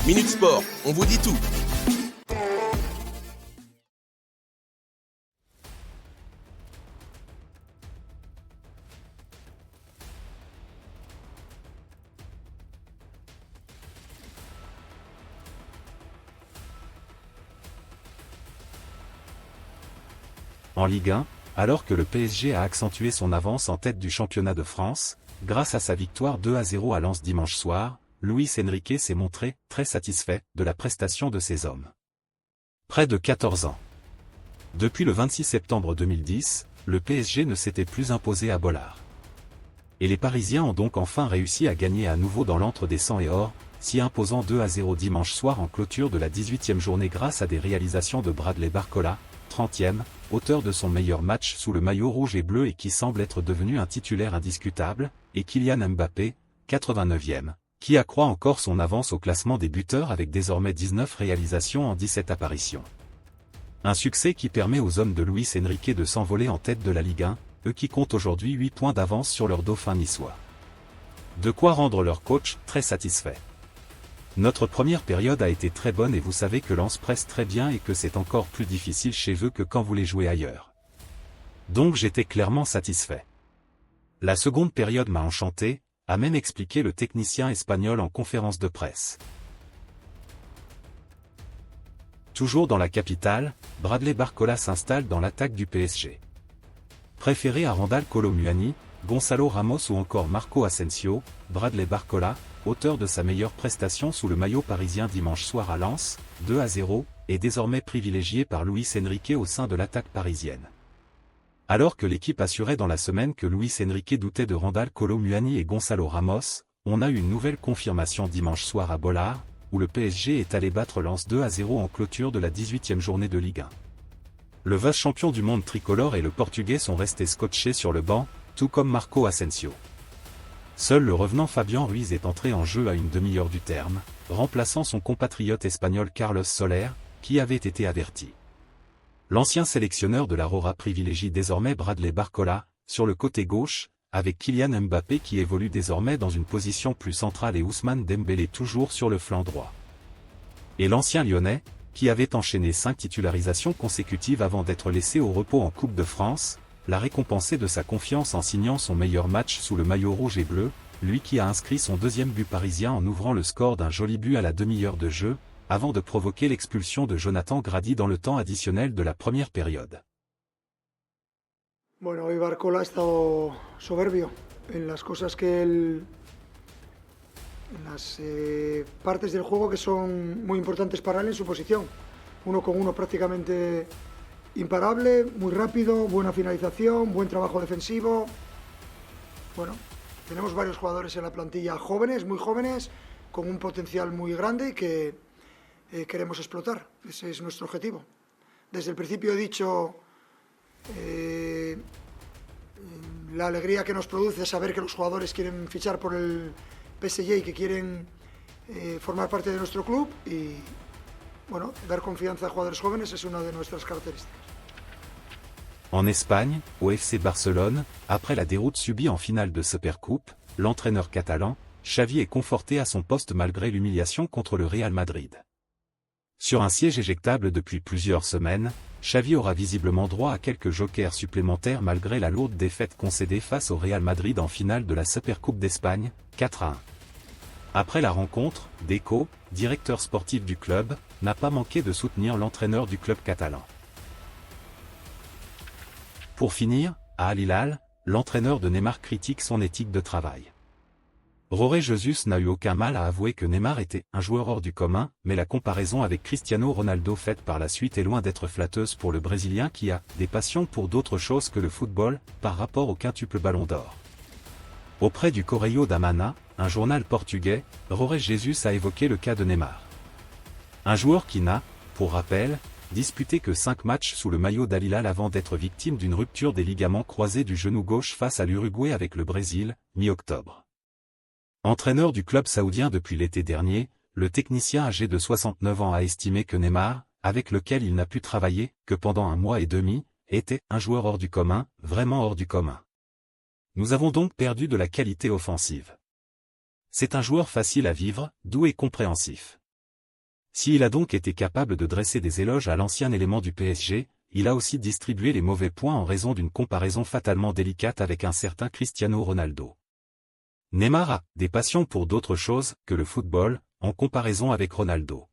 Minute Sport, on vous dit tout. En Ligue 1, alors que le PSG a accentué son avance en tête du championnat de France, grâce à sa victoire 2-0 à Lens dimanche soir, Luis Enrique s'est montré très satisfait de la prestation de ses hommes. Près de 14 ans. Depuis le 26 septembre 2010, le PSG ne s'était plus imposé à Bollard. Et les Parisiens ont donc enfin réussi à gagner à nouveau dans l'antre des sang et or, s'y imposant 2-0 dimanche soir en clôture de la 18e journée grâce à des réalisations de Bradley Barcola, 30e, auteur de son meilleur match sous le maillot rouge et bleu et qui semble être devenu un titulaire indiscutable, et Kylian Mbappé, 89e, qui accroît encore son avance au classement des buteurs avec désormais 19 réalisations en 17 apparitions. Un succès qui permet aux hommes de Luis Enrique de s'envoler en tête de la Ligue 1, eux qui comptent aujourd'hui 8 points d'avance sur leur dauphin niçois. De quoi rendre leur coach très satisfait. Notre première période a été très bonne et vous savez que Lens presse très bien et que c'est encore plus difficile chez eux que quand vous les jouez ailleurs. Donc j'étais clairement satisfait. La seconde période m'a enchanté, a même expliqué le technicien espagnol en conférence de presse. Toujours dans la capitale, Bradley Barcola s'installe dans l'attaque du PSG. Préféré à Randal Kolo Muani, Gonçalo Ramos ou encore Marco Asensio, Bradley Barcola, auteur de sa meilleure prestation sous le maillot parisien dimanche soir à Lens, 2-0, est désormais privilégié par Luis Enrique au sein de l'attaque parisienne. Alors que l'équipe assurait dans la semaine que Luis Enrique doutait de Randal Kolo Muani et Gonçalo Ramos, on a eu une nouvelle confirmation dimanche soir à Bollard, où le PSG est allé battre Lens 2-0 en clôture de la 18e journée de Ligue 1. Le vice-champion du monde tricolore et le Portugais sont restés scotchés sur le banc, tout comme Marco Asensio. Seul le revenant Fabian Ruiz est entré en jeu à une demi-heure du terme, remplaçant son compatriote espagnol Carlos Soler, qui avait été averti. L'ancien sélectionneur de la Rora privilégie désormais Bradley Barcola, sur le côté gauche, avec Kylian Mbappé qui évolue désormais dans une position plus centrale et Ousmane Dembélé toujours sur le flanc droit. Et l'ancien Lyonnais, qui avait enchaîné 5 titularisations consécutives avant d'être laissé au repos en Coupe de France, l'a récompensé de sa confiance en signant son meilleur match sous le maillot rouge et bleu, lui qui a inscrit son deuxième but parisien en ouvrant le score d'un joli but à la demi-heure de jeu, avant de provoquer l'expulsion de Jonathan Grady dans le temps additionnel de la première période. Bueno, hoy Barcola ha estado soberbio en las cosas que él, en las partes del juego que son muy importantes para él en su posición. Uno con uno prácticamente imparable, muy rápido, buena finalización, buen trabajo defensivo. Bueno, tenemos varios jugadores en la plantilla jóvenes, muy jóvenes, con un potencial muy grande y que queremos explotar. Ese es nuestro objetivo. Desde el principio he dicho la alegría que nos produce saber que los jugadores quieren fichar por el PSG y que quieren formar parte de nuestro club y bueno, dar confianza a jugadores jóvenes es una de nuestras características. En Espagne, au FC Barcelone, après la déroute subie en finale de Supercoupe, l'entraîneur catalan, Xavi est conforté à son poste malgré l'humiliation contre le Real Madrid. Sur un siège éjectable depuis plusieurs semaines, Xavi aura visiblement droit à quelques jokers supplémentaires malgré la lourde défaite concédée face au Real Madrid en finale de la Supercoupe d'Espagne, 4-1. Après la rencontre, Deco, directeur sportif du club, n'a pas manqué de soutenir l'entraîneur du club catalan. Pour finir, à Al Hilal, l'entraîneur de Neymar critique son éthique de travail. Jorge Jesus n'a eu aucun mal à avouer que Neymar était un joueur hors du commun, mais la comparaison avec Cristiano Ronaldo faite par la suite est loin d'être flatteuse pour le Brésilien qui a des passions pour d'autres choses que le football, par rapport au quintuple Ballon d'Or. Auprès du Correio da Manhã, un journal portugais, Jorge Jesus a évoqué le cas de Neymar. Un joueur qui n'a, pour rappel, disputé que 5 matchs sous le maillot d'Al Hilal avant d'être victime d'une rupture des ligaments croisés du genou gauche face à l'Uruguay avec le Brésil, mi-octobre. Entraîneur du club saoudien depuis l'été dernier, le technicien âgé de 69 ans a estimé que Neymar, avec lequel il n'a pu travailler que pendant 1 mois et demi, était un joueur hors du commun, vraiment hors du commun. Nous avons donc perdu de la qualité offensive. C'est un joueur facile à vivre, doux et compréhensif. S'il a donc été capable de dresser des éloges à l'ancien élément du PSG, il a aussi distribué les mauvais points en raison d'une comparaison fatalement délicate avec un certain Cristiano Ronaldo. Neymar a des passions pour d'autres choses que le football, en comparaison avec Ronaldo.